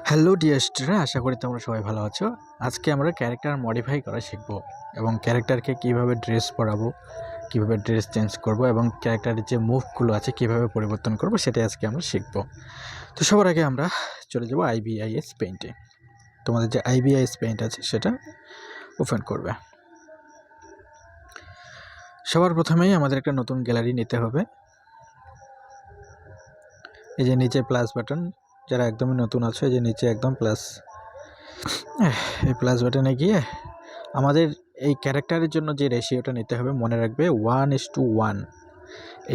Hello dear স্টুডেন্টরা, আশা করি তোমরা সবাই ভালো আছো। আজকে আমরা ক্যারেক্টার মডিফাই করা শিখব এবং ক্যারেক্টারকে কীভাবে ড্রেস পরাবো, কীভাবে ড্রেস চেঞ্জ করব এবং ক্যারেক্টারের যে মুভগুলো আছে কীভাবে পরিবর্তন করব সেটাই আজকে আমরা শিখব। তো সবার আগে আমরা চলে যাব আইবিআইএস পেইন্টে। তোমাদের যে আইবিআইএস পেইন্ট আছে সেটা ওপেন করবে। সবার প্রথমেই আমাদের একটা নতুন গ্যালারি নিতে হবে। এই যে নিচে প্লাস বাটন, যারা একদমই নতুন আছে এই যে নিচে একদম প্লাস, এই প্লাস বাটনে গিয়ে আমাদের এই ক্যারেক্টারের জন্য যে রেশিওটা নিতে হবে মনে রাখবে 1:1।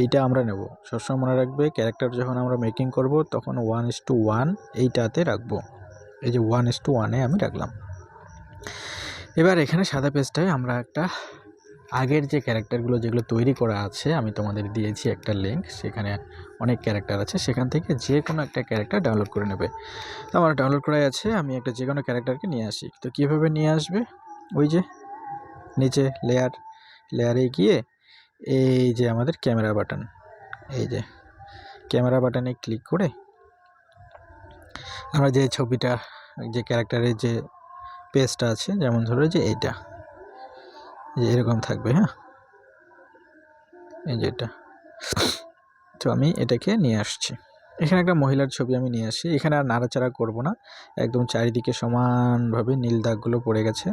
এইটা আমরা নেব, সবসময় মনে রাখবে ক্যারেক্টার যখন আমরা মেকিং করব তখন 1:1 এইটাতে রাখবো। এই যে 1:1-এ আমি রাখলাম। এবার এখানে সাদা পেজটায় আমরা একটা আগের যে ক্যারেক্টারগুলো যেগুলো তৈরি করা আছে আমি তোমাদের দিয়েছি একটা লিঙ্ক, সেখানে অনেক ক্যারেক্টার আছে, সেখান থেকে যে কোনো একটা ক্যারেক্টার ডাউনলোড করে নেবে। তো আমার ডাউনলোড করাই আছে, আমি একটা যে কোনো ক্যারেক্টারকে নিয়ে আসি। তো কীভাবে নিয়ে আসবে, ওই যে নিচে লেয়ারে গিয়ে এই যে আমাদের ক্যামেরা বাটন, এই যে ক্যামেরা বাটনে ক্লিক করে আমরা যে ছবিটা, যে ক্যারেক্টারের যে পেজটা আছে, যেমন ধরো যে এইটা, যে এরকম থাকবে, হ্যাঁ এই যে এটা। তো আমি এটাকে নিয়ে আসছি, এখানে একটা মহিলার ছবি আমি নিয়ে আসি। এখানে আর নাড়াচাড়া করব না, একদম চারিদিকে সমানভাবে নীল দাগগুলো পড়ে গেছে,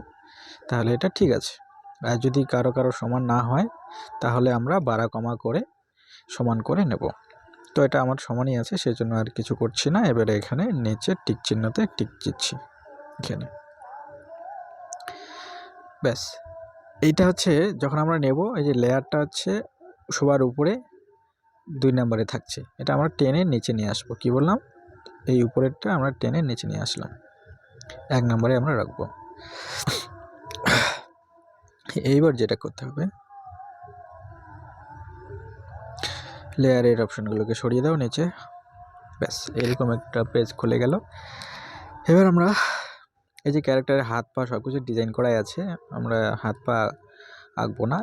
তাহলে এটা ঠিক আছে। আর যদি কারো সমান না হয় তাহলে আমরা বাড়া কমা করে সমান করে নেব। তো এটা আমার সমানই আছে, সেজন্য আর কিছু করছি না। এবারে এখানে নিচে টিক চিহ্নতে টিক দিচ্ছি এখানে, ব্যাস। এইটা হচ্ছে যখন আমরা নেব, এই যে লেয়ারটা হচ্ছে সবার উপরে 2 নম্বরে থাকছে, এটা আমরা টেনে নিচে নিয়ে আসবো। কি বললাম, এই উপরেরটা আমরা টেনে নিচে নিয়ে আসলাম, 1 নম্বরে আমরা রাখবো। এইবার যেটা করতে হবে, লেয়ারের অপশানগুলোকে সরিয়ে দাও নিচে, ব্যাস এরকম একটা পেজ খুলে গেল। এবার আমরা এই যে ক্যারেক্টারের হাত পা সব কিছু ডিজাইন করাই আছে, আমরা হাত পা আঁকবো না।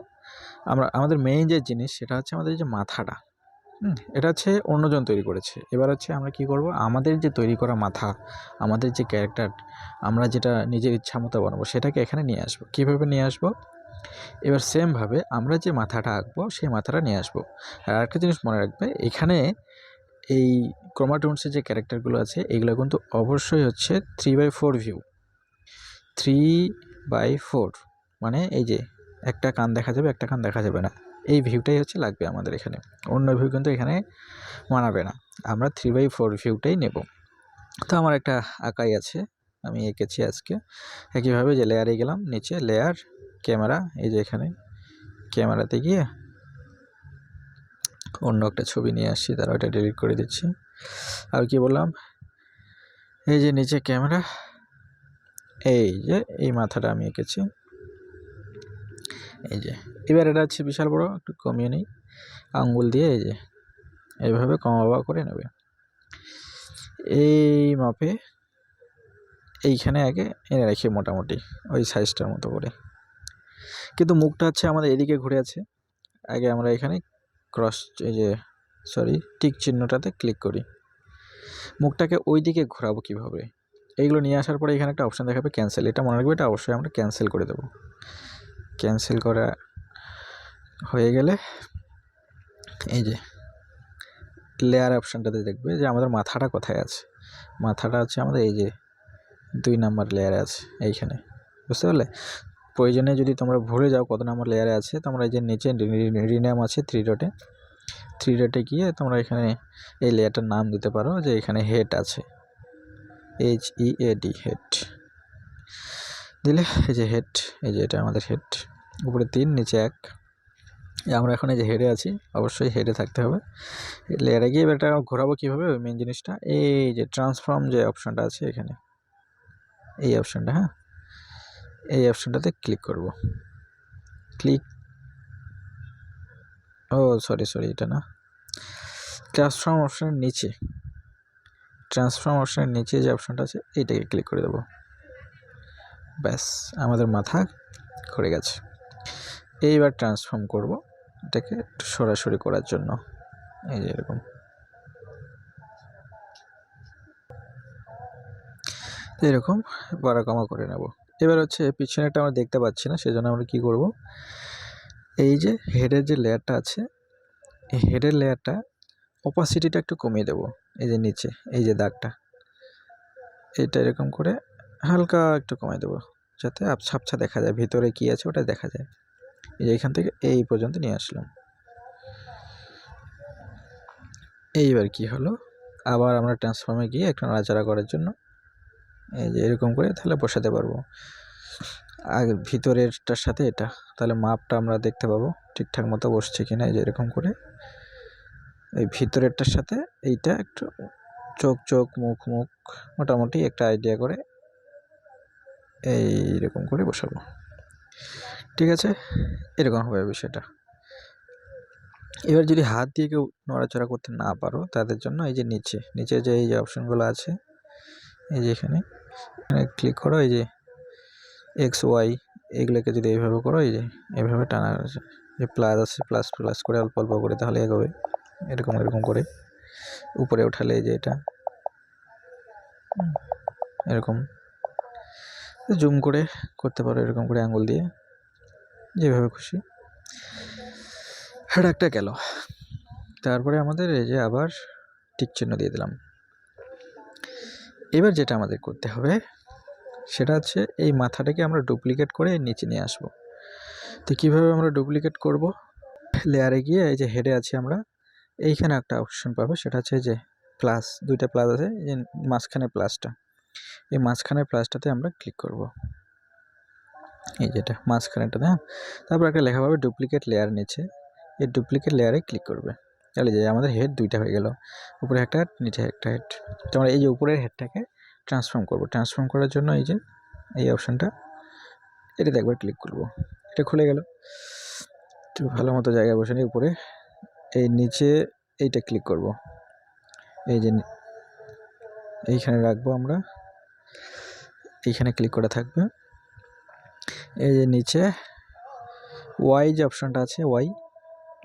আমাদের মেইন যে জিনিস সেটা হচ্ছে আমাদের যে মাথাটা, এটা হচ্ছে অন্যজন তৈরি করেছে। এবার হচ্ছে আমরা কি করব, আমাদের যে তৈরি করা মাথা, আমাদের যে ক্যারেক্টার, আমরা যেটা নিজের ইচ্ছা মতো বানাবো সেটাকে এখানে নিয়ে আসবো। কীভাবে নিয়ে আসবো, এবার সেমভাবে আমরা যে মাথাটা আঁকবো সেই মাথাটা নিয়ে আসবো। আর একটা জিনিস মনে রাখবে, এখানে এই ক্রোমাটোনসের যে ক্যারেক্টারগুলো আছে এগুলো কিন্তু অবশ্যই হচ্ছে 3/4 ভিউ। 3/4 মানে এই যে একটা কান দেখা যাবে, একটা কান দেখা যাবে না, এই ভিউটাই হচ্ছে লাগবে আমাদের এখানে। অন্য ভিউ কিন্তু এখানে মানাবে না, আমরা 3/4 ভিউটাই নেব। তো আমার একটা আঁকাই আছে, আমি এঁকেছি আজকে। একইভাবে যে লেয়ারে গেলাম, নিচে লেয়ার, ক্যামেরা, এই যে এখানে ক্যামেরাতে গিয়ে অন্য একটা ছবি নিয়ে আসছি, তারা ওটা ডিলিট করে দিচ্ছি। আর কি বললাম, এই যে নিচে ক্যামেরা, এই যে এই মাথাটা আমি এঁকেছি, এই যে। এবার এটা হচ্ছে বিশাল বড়, একটু কমিয়ে নিই আঙ্গুল দিয়ে, এই যে এইভাবে কমাবা করে নেবে এই মাপে। এইখানে আগে এনে রাখি মোটামুটি ওই সাইজটার মতো করে, কিন্তু মুখটা হচ্ছে আমাদের এদিকে ঘুরে আছে। আগে আমরা এখানে ক্রস, এই যে টিক চিহ্নটাতে ক্লিক করি। মুখটাকে ওই দিকে ঘোরাবো কীভাবে, এইগুলো নিয়ে আসার পরে এখানে একটা অপশান দেখাবে ক্যান্সেল, এটা মনে রাখবে, এটা অবশ্যই আমরা ক্যান্সেল করে দেবো। ক্যান্সেল করা হয়ে গেলে এই যে লেয়ার অপশানটাতে দেখবে যে আমাদের মাথাটা কোথায় আছে। মাথাটা হচ্ছে আমাদের এই যে 2 নম্বর লেয়ারে আছে এইখানে, বুঝতে পারলে? প্রয়োজনে যদি তোমরা ভুলে যাও কত নম্বর লেয়ারে আছে, তোমরা এই যে নিচে রিনেম আছে 3 ডটে গিয়ে তোমরা এখানে এই লেয়ারটার নাম দিতে পারো, যে এখানে হেড আছে, HEAD, হেড দিলে এই যে হেড, এই যে এটা আমাদের হেড, উপরে 3 নিচে 1। আমরা এখন এই যে হেডে আছি, অবশ্যই হেডে থাকতে হবে। লেয়ারে গিয়ে এবার এটা ঘোরাবো কীভাবে, ওই মেন জিনিসটা, এই যে ট্রান্সফর্ম যে অপশানটা আছে এখানে, এই অপশানটা, হ্যাঁ এই অপশানটাতে ক্লিক করব। সরি এটা না, ট্রান্সফর্ম অপশানের নিচে যে অপশানটা আছে এইটাকে ক্লিক করে দেবো, ব্যাস আমাদের মাথা ঘুরে গেছে। এইবার ট্রান্সফর্ম করব এটাকে একটু সরাসরি করার জন্য, এই যে এরকম। এরকম বাড়া কমা করে নেব। এবার হচ্ছে পিছনেটা আমরা দেখতে পাচ্ছি না, সেজন্য আমরা কি করব, এই যে হেডের যে লেয়ারটা আছে, এই হেডের লেয়ারটা অপাসিটিটা একটু কমিয়ে দেব। এই যে নিচে এই যে দাগটা, এটা এরকম করে হালকা একটু কমিয়ে দেবো, যাতে আবছা দেখা যায়, ভিতরে কি আছে ওটা দেখা যায়। এই যে এখান থেকে এই পর্যন্ত নিয়ে আসলাম। এইবার কি হলো, আবার আমরা ট্রান্সফর্মে গিয়ে একটু নাড়াচাড়া করার জন্য এই যে এরকম করে তাহলে বসাতে পারবো। আর ভিতরেরটার সাথে এটা, তাহলে মাপটা আমরা দেখতে পাবো ঠিকঠাক মতো বসছে কিনা। এই যে এরকম করে এই ভিতরেরটার সাথে এইটা একটু চোখ মুখ মোটামুটি একটা আইডিয়া করে এইরকম করে বসাবো। ঠিক আছে, এরকম হবে বিষয়টা। এবার যদি হাত দিয়ে কেউ নড়াচড়া করতে না পারো, তাদের জন্য এই যে নিচে যে এই যে অপশনগুলো আছে, এই যে এখানে ক্লিক করো, এই যে এক্স ওয়াই এগুলোকে যদি এইভাবে করো, এই যে এইভাবে টানা আছে, যে প্লাস আছে প্লাস করে অল্প করে তাহলে এগোবে। এরকম করে উপরে উঠালে এই যে এটা এরকম জুম করে করতে পারো, এরকম করে আঙুল দিয়ে যেভাবে খুশি। এটা একটা গেল। তারপরে আমাদের এই যে আবার টিক চিহ্ন দিয়ে দিলাম। এবার যেটা আমাদের করতে হবে সেটা হচ্ছে এই মাথাটাকে আমরা ডুপ্লিকেট করে নিচে নিয়ে আসব। তো কীভাবে আমরা ডুপ্লিকেট করব, লেয়ারে গিয়ে এই যে হেডে আছি আমরা, এইখানে একটা অপশন পাবো, সেটা হচ্ছে যে প্লাস, দুইটা প্লাস আছে, এই যে মাঝখানে প্লাসটা, এই মাঝখানের প্লাসটাতে আমরা ক্লিক করব, এই যেটা মাঝখানেটা, হ্যাঁ। তারপর একটা লেখা পাবে ডুপ্লিকেট লেয়ার নিচে, এই ডুপ্লিকেট লেয়ারে ক্লিক করবে, তাহলে যে আমাদের হেড দুইটা হয়ে গেল, উপরে একটা হেড নিচে একটা হেড। তো আমরা এই যে উপরের হেডটাকে ট্রান্সফর্ম করব, ট্রান্সফর্ম করার জন্য এই যে এই অপশানটা, এটাতে একবার ক্লিক করব, এটা খুলে গেল। একটু ভালো মতো জায়গায় বসে নিয়ে উপরে এই নিচে এইটা ক্লিক করব, এই যে এইখানে রাখবো আমরা, এইখানে ক্লিক করা থাকবে। এই যে নিচে ওয়াই যে অপশানটা আছে, ওয়াই,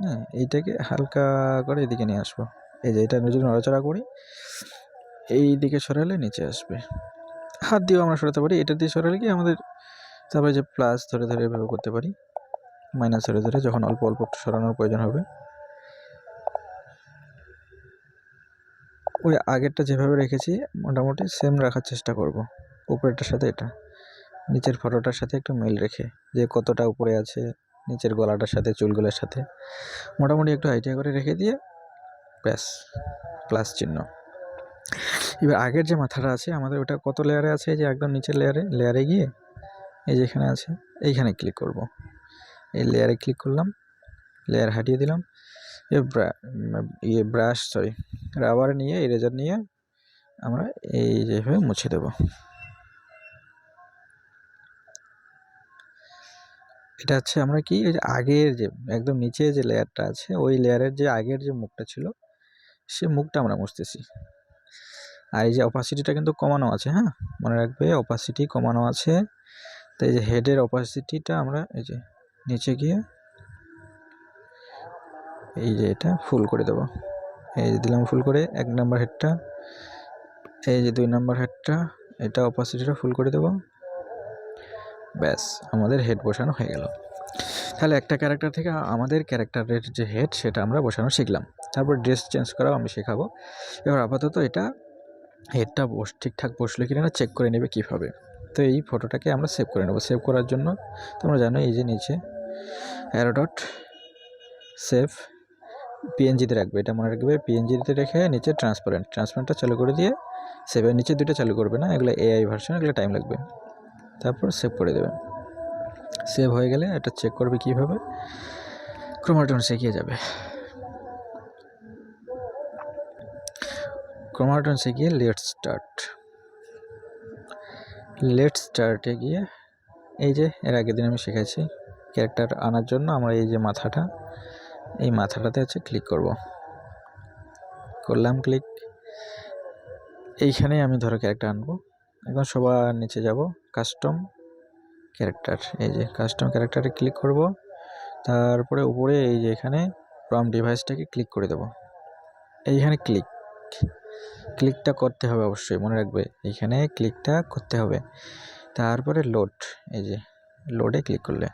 হ্যাঁ, এইটাকে হালকা করে এদিকে নিয়ে আসবো। এই যে এটা যদি নড়াচড়া করি, এই দিকে সরালে নিচে আসবে। হাত দিয়েও আমরা সরাতে পারি, এটা দিয়ে সরালে কি আমাদের, তারপরে যে প্লাস ধরে এভাবে করতে পারি, মাইনাস ধরে যখন অল্প একটু সরানোর প্রয়োজন হবে। ওই আগেরটা যেভাবে রেখেছি মোটামুটি সেম রাখার চেষ্টা করব। উপরেরটার সাথে এটা, নিচের ফটোটার সাথে একটু মিল রেখে, যে কতটা উপরে আছে নিচের গলাটার সাথে, চুলগুলোর সাথে মোটামুটি একটু আইডিয়া করে রেখে দিয়ে ব্যাস প্লাস চিহ্ন। এবার আগের যে মাথাটা আছে আমাদের, ওটা কত লেয়ারে আছে, যে একদম নিচের লেয়ারে গিয়ে এই যেখানে আছে এইখানে ক্লিক করব, এই লেয়ারে ক্লিক করলাম, লেয়ার হাটিয়ে দিলাম, রাবার নিয়ে ইরেজার নিয়ে আমরা এই যেভাবে মুছে দেব। এটা হচ্ছে আমরা কি, ওই যে আগের যে একদম নিচে যে লেয়ারটা আছে, ওই লেয়ারের যে আগের যে মুখটা ছিল, সে মুখটা আমরা মুছতেছি। আর এই যে অপাসিটিটা কিন্তু কমানো আছে, হ্যাঁ, মনে রাখবে অপাসিটি কমানো আছে। তো এই যে হেডের অপাসিটিটা আমরা এই যে নিচে গিয়ে এই যে এটা ফুল করে দেবো, এই যে দিলাম ফুল করে 1 নম্বর হেডটা, এই যে 2 নম্বর হেডটা, এটা অপাসিটিটা ফুল করে দেবো। ব্যাস আমাদের হেড বসানো হয়ে গেল। তাহলে একটা ক্যারেক্টার থেকে আমাদের ক্যারেক্টারের যে হেড সেটা আমরা বসানো শিখলাম। তারপর ড্রেস চেঞ্জ করাও আমি শেখাবো। এবার আপাতত এটা হেডটা ঠিকঠাক বসলো কি না চেক করে নেবে কীভাবে। তো এই ফটোটাকে আমরা সেভ করে নেব। সেভ করার জন্য তোমরা জানো এই যে নিচে অ্যারো ডট সেভ পিএনজিতে রাখবে, এটা মনে রাখবে, পিএনজিতে রেখে নিচে ট্রান্সপারেন্টটা চালু করে দিয়ে সেভের নিচে দুটো চালু করবে না, এগুলো এআই ভার্সন, এগুলো টাইম লাগবে। তারপর সেভ করে দেবে। সেভ হয়ে গেলে এটা চেক করবে কীভাবে, ক্রোমাটন শিখিয়ে যাবে। ক্রোমাটন শিখিয়ে লেটস স্টার্টে গিয়ে এই যে এর আগের দিন আমি শিখেছি ক্যারেক্টার আনার জন্য আমরা এই যে এই মাথাটাতে হচ্ছে ক্লিক করলাম ক্লিক। এইখানে আমি ধরো ক্যারেক্টার আনবো, এখন সবার নিচে যাব, কাস্টম ক্যারেক্টার, এই যে কাস্টম ক্যারেক্টারে ক্লিক করব। তারপরে উপরে এই যে এখানে প্রম্পট ডিভাইসটাকে ক্লিক করে দেবো, এইখানে ক্লিক। ক্লিকটা করতে হবে অবশ্যই, মনে রাখবে এখানে ক্লিকটা করতে হবে। তারপরে লোড, এই যে লোডে ক্লিক করলে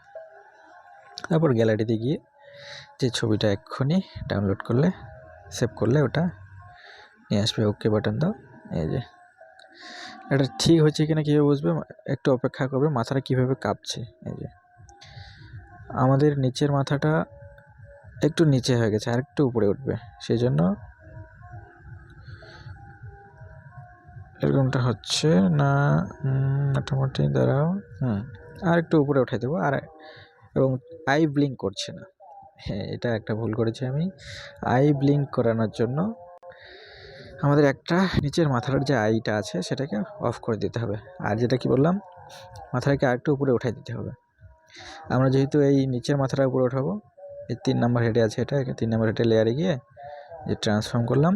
তারপর গ্যালারিতে গিয়ে যে ছবিটা এক্ষুনি ডাউনলোড করলে সেভ করলে ওটা নিয়ে আসবে। ওকে বাটন দাও। এই যে এটা ঠিক হচ্ছে কিনা কীভাবে বুঝবে, একটু অপেক্ষা করবে, মাথাটা কীভাবে কাঁপছে। এই যে আমাদের নিচের মাথাটা একটু নিচে হয়ে গেছে, আর একটু উপরে উঠবে, সেই জন্য এরকমটা হচ্ছে না। মোটামুটি দাঁড়াও, আর একটু উপরে উঠাই দেবো। আর এবং আই ব্লিঙ্ক করছে না, হ্যাঁ এটা একটা ভুল করেছি আমি। আই ব্লিঙ্ক করানোর জন্য আমাদের একটা নিচের মাথার যে আইটা আছে সেটাকে অফ করে দিতে হবে। আর যেটা কি বললাম, মাথাটাকে আরেকটু উপরে উঠাই দিতে হবে। আমরা যেহেতু এই নিচের মাথাটা উপরে উঠাবো, এই 3 নম্বর হেডে আছে, এটা 3 নম্বর হেডে লেয়ারে গিয়ে যে ট্রান্সফর্ম করলাম,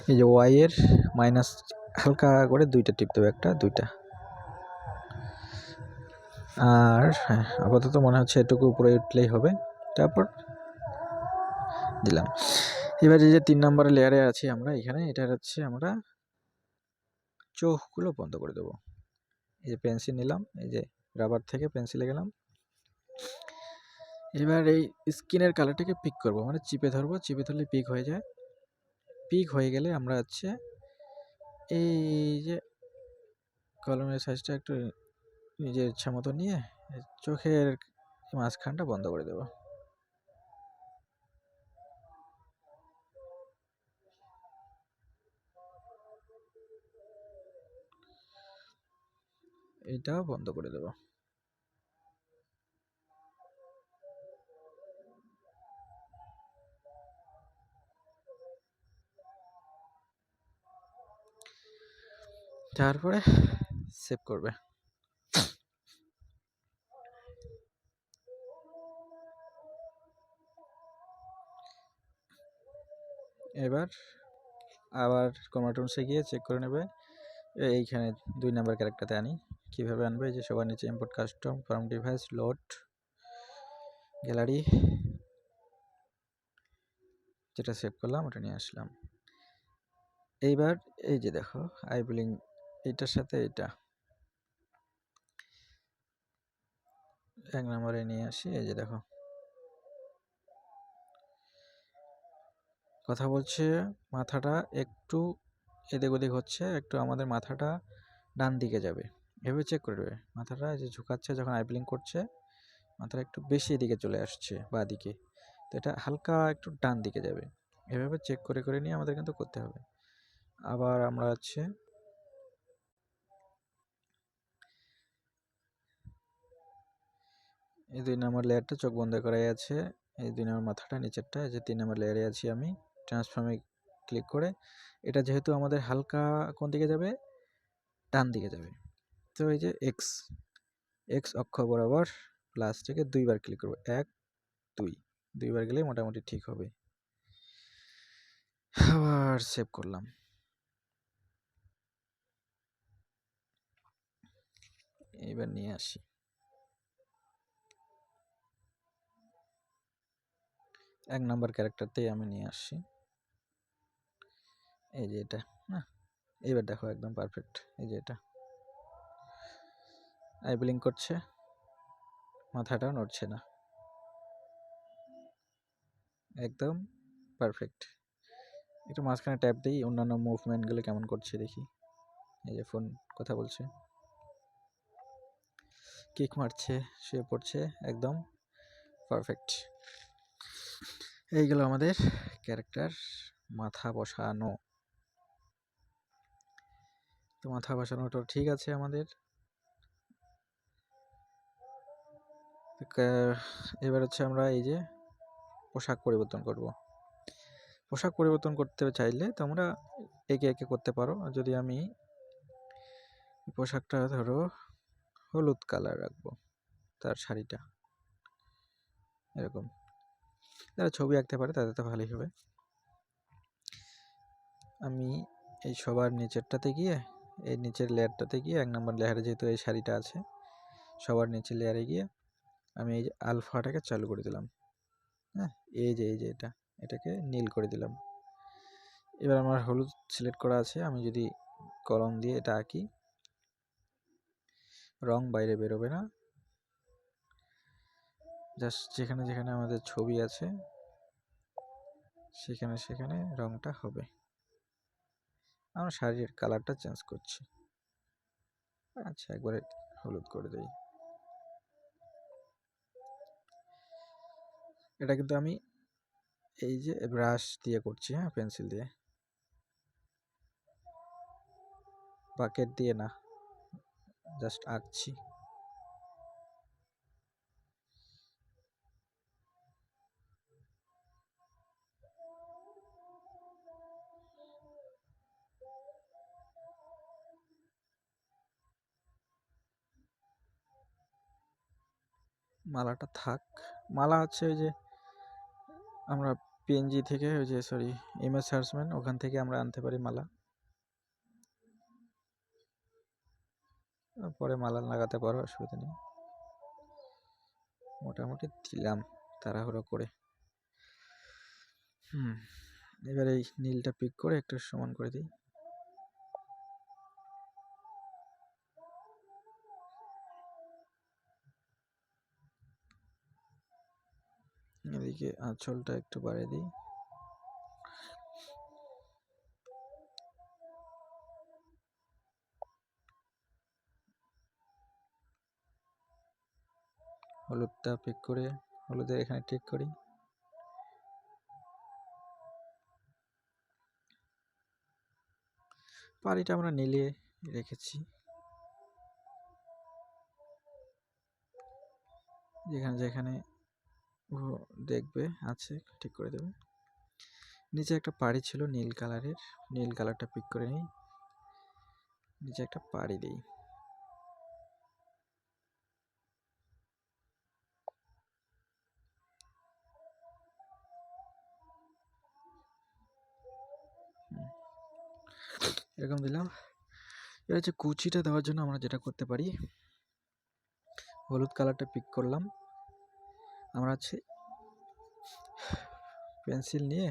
এই যে ওয়াইয়ের মাইনাস হালকা করে 2টা টিপ দেবো, 1টা 2টা। আর হ্যাঁ আপাতত মনে হচ্ছে এটুকু উপরে উঠলেই হবে, তারপর দিলাম। এবার এই যে 3 নম্বরের লেয়ারে আছি আমরা এখানে, এটা হচ্ছে আমরা চোখগুলো বন্ধ করে দেবো। এই যে পেন্সিল নিলাম, এই যে রাবার থেকে পেন্সিলে গেলাম। এবার এই স্কিনের কালারটাকে পিক করব, মানে চিপে ধরবো, চিপে ধরলে পিক হয়ে যায়। পিক হয়ে গেলে আমরা হচ্ছে এই যে কলমের সাইজটা একটু নিজের ইচ্ছা মতো নিয়ে চোখের মাঝখানটা বন্ধ করে দেব। এইটাও বন্ধ করে দেব। তারপরে সেভ করবে। এবার আবার কমাটোনসে গিয়ে চেক করে নেবে। এইখানে 2 নাম্বার ক্যারেক্টারতে আনি, কিভাবে আনবে, যে সবার নিচে import custom from device load gallery, যেটা সেভ করলাম ওটা নিয়ে আসলাম। এইবার এই যে দেখো আই ব্লিঙ্ক, এইটার সাথে এটা 1 নম্বরে নিয়ে আসি। এই যে দেখো কথা বলছে, মাথাটা একটু এদিক ওদিক হচ্ছে, একটু আমাদের মাথাটা ডান দিকে যাবে, এভাবে চেক করে দেবে। মাথাটা যে ঝুঁকাচ্ছে যখন আই ব্লিঙ্ক করছে, মাথাটা একটু বেশি এদিকে চলে আসছে বা দিকে, তো এটা হালকা একটু ডান দিকে যাবে, এভাবে চেক করে করে নিয়ে আমাদের কিন্তু করতে হবে। আবার আমরা হচ্ছে এই 2 নম্বর লেয়ারটা চোখ বন্ধ করাই আছে, এই 2 নম্বর মাথাটা নিচেরটা, এই যে 3 নম্বর লেয়ারে আছি আমি। ট্রান্সফর্মে ক্লিক করে এটা যেহেতু আমাদের হালকা কোন দিকে যাবে, ডান দিকে যাবে, তো এই যে এক্স অক্ষ বরাবর প্লাসটাকে 2বার ক্লিক করবো, 1 2, 2বার গেলে মোটামুটি ঠিক হবে। আবার সেভ করলাম। এবার নিয়ে আসি 1 নম্বর ক্যারেক্টারতেই আমি নিয়ে আসছি, এই যে এটা না। এবার দেখো একদম পারফেক্ট, এই যে এটা আই ব্লিঙ্ক করছে, মাথাটাও নড়ছে না, একদম পারফেক্ট। একটু মাঝখানে ট্যাপ দিই, অন্যান্য মুভমেন্টগুলো কেমন করছে দেখি। এই যে ফোন কথা বলছে, কিক মারছে, শুয়ে পড়ছে, একদম পারফেক্ট। এইগুলো আমাদের ক্যারেক্টার মাথা বসানো। তো মাথা বসানোটা ঠিক আছে আমাদের। এবার হচ্ছে আমরা এই যে পোশাক পরিবর্তন করব। পোশাক পরিবর্তন করতে চাইলে তোমরা একে একে করতে পারো। যদি আমি পোশাকটা ধরো হলুদ কালার রাখবো, তার শাড়িটা এরকম, যারা ছবি আঁকতে পারে তাদের তো ভালোই হবে। আমি এই সবার নিচেরটাতে গিয়ে, এই নিচের লেয়ারটাতে গিয়ে 1 নম্বর লেয়ারে যেহেতু এই শাড়িটা আছে, সবার নিচের লেয়ারে গিয়ে আমি এই যে আলফাটাকে চালু করে দিলাম। হ্যাঁ এই যে এটাকে নীল করে দিলাম। এবার আমার হলুদ সিলেক্ট করা আছে, আমি যদি কলম দিয়ে এটা আঁকি, রং বাইরে বেরোবে না, জাস্ট যেখানে যেখানে আমাদের ছবি আছে সেখানে সেখানে রংটা হবে। আমরা শাড়ির কালারটা চেঞ্জ করছি। আচ্ছা, একবারে হলুদ করে দেই। এটা কিন্তু আমি এই যে ব্রাশ দিয়ে করছি, হ্যাঁ, পেন্সিল দিয়ে, বাকেট দিয়ে না, জাস্ট আঁকছি। মালাটা থাক। মালা হচ্ছে ওই যে আমরা পিএনজি থেকে, ওই যে সরি ইমেজ সার্চম্যান, ওখান থেকে আমরা আনতে পারি মালা। পরে মালা লাগাতে পারো, অসুবিধা নেই। মোটামুটি দিলাম তাড়াহুড়ো করে। এবার এই নীলটা পিক করে একটু সমান করে দিই। এদিকে আঁচলটা একটু বাড়িয়ে দিই। হলুদটা পিক করে হলুদের এখানে ঠিক করি। পাড়িটা আমরা নীলে রেখেছি, যেখানে যেখানে দেখবে আছে ঠিক করে দেবে। নিচে একটা পাড়ি ছিল নীল কালারের, নীল কালারটা পিক করে নিই, নিচে একটা পাড়ি দিই। এরকম দিলাম। এবার হচ্ছে কুচিটা দেওয়ার জন্য আমরা যেটা করতে পারি, হলুদ কালারটা পিক করলাম, আমরা হচ্ছে পেন্সিল নিয়ে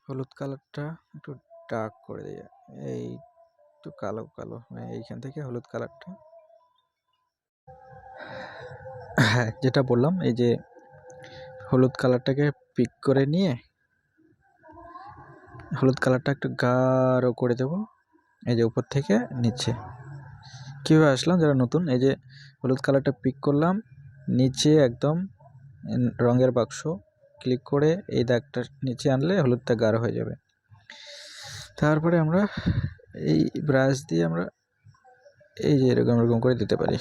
হলুদ কালারটা একটু ডার্ক করে দিই, এই একটু কালো কালো, মানে এইখান থেকে হলুদ কালারটা, হ্যাঁ যেটা বললাম, এই যে হলুদ কালারটাকে পিক করে নিয়ে হলুদ কালারটা একটু গাঢ় করে দেব, এই যে উপর থেকে নিচে। কীভাবে আসলাম, যারা নতুন, এই যে হলুদ কালারটা পিক করলাম, নিচে একদম রঙের বাক্স ক্লিক করে এই দাগটা নিচে আনলে হলুদটা গাঢ় হয়ে যাবে। তারপরে আমরা এই ব্রাশ দিয়ে আমরা এই যে এরকম এরকম করে দিতে পারি।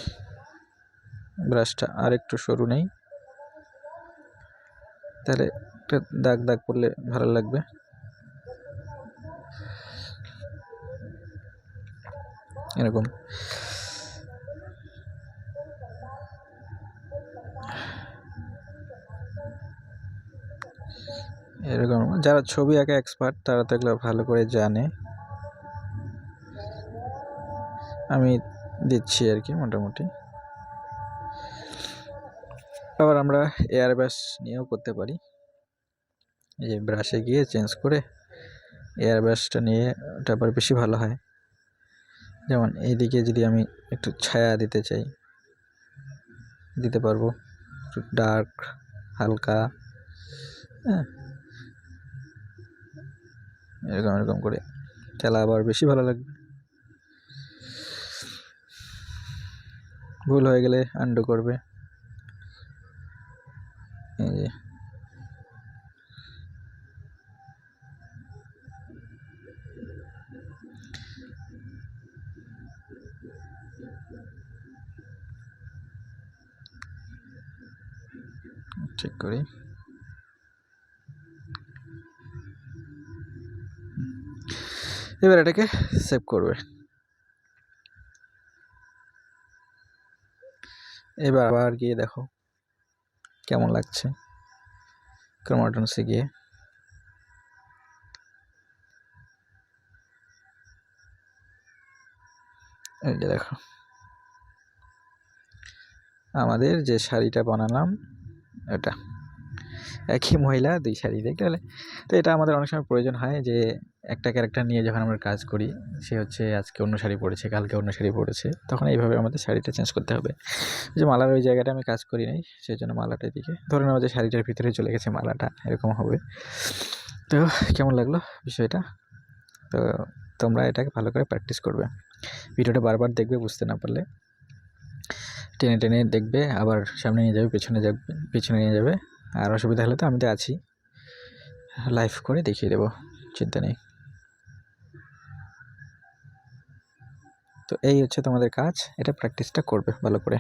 ব্রাশটা আর একটু সরু নেই, তাহলে একটা দাগ দাগ পড়লে ভালো লাগবে। এরকম এরকম যারা ছবি আঁকা এক্সপার্ট তারা তো এগুলো ভালো করে জানে, আমি দিচ্ছি আর কি মোটামুটি। আবার আমরা এয়ার ব্রাশ নিয়েও করতে পারি, এই যে ব্রাশে গিয়ে চেঞ্জ করে এয়ার ব্রাশটা নিয়ে, ওটা আবার বেশি ভালো হয়। যেমন এইদিকে যদি আমি একটু ছায়া দিতে চাই, দিতে পারবো, একটু ডার্ক হালকা, হ্যাঁ এরকম এরকম করে, তাহলে আবার বেশি ভালো লাগবে। ভুল হয়ে গেলে আন্ডু করবে, এই যে ঠিক করি। এবার এটাকে সেভ করবে। এবার আবার গিয়ে দেখো কেমন লাগছে, ক্রোমাটনসে গিয়ে এই যে দেখো আমাদের যে শাড়িটা বানালাম এটা। একই মহিলা 2 শাড়ি দেখতে পেলে? তো এটা আমাদের অনেক সময় প্রয়োজন হয় যে একটা ক্যারেক্টার নিয়ে যখন আমরা কাজ করি, সে হচ্ছে আজকে অন্য শাড়ি পরেছে, কালকে অন্য শাড়ি পরেছে। তখন এইভাবে আমাদের শাড়িটা চেঞ্জ করতে হবে। যে মালার ওই জায়গাটা আমি কাজ করি নাই, সেজন্য মালাটা এদিকে। ধরে নাও যে শাড়িটার ভিতরে চলে গেছে মালাটা, এরকম হবে। তো কেমন লাগলো বিষয়টা? তো তোমরা এটাকে ভালো করে প্র্যাকটিস করবে। ভিডিওটা বারবার দেখবে বুঝতে না পারলে। টেনে টেনে দেখবে, আবার সামনে নিয়ে যাবে, পেছনে নিয়ে যাবে। আর অসুবিধা হলে তো আমি তো আছি, লাইভ করে দেখিয়ে দেবো, চিন্তা নেই। তো এই হচ্ছে তোমাদের কাজ, এটা প্র্যাকটিসটা করবে ভালো করে।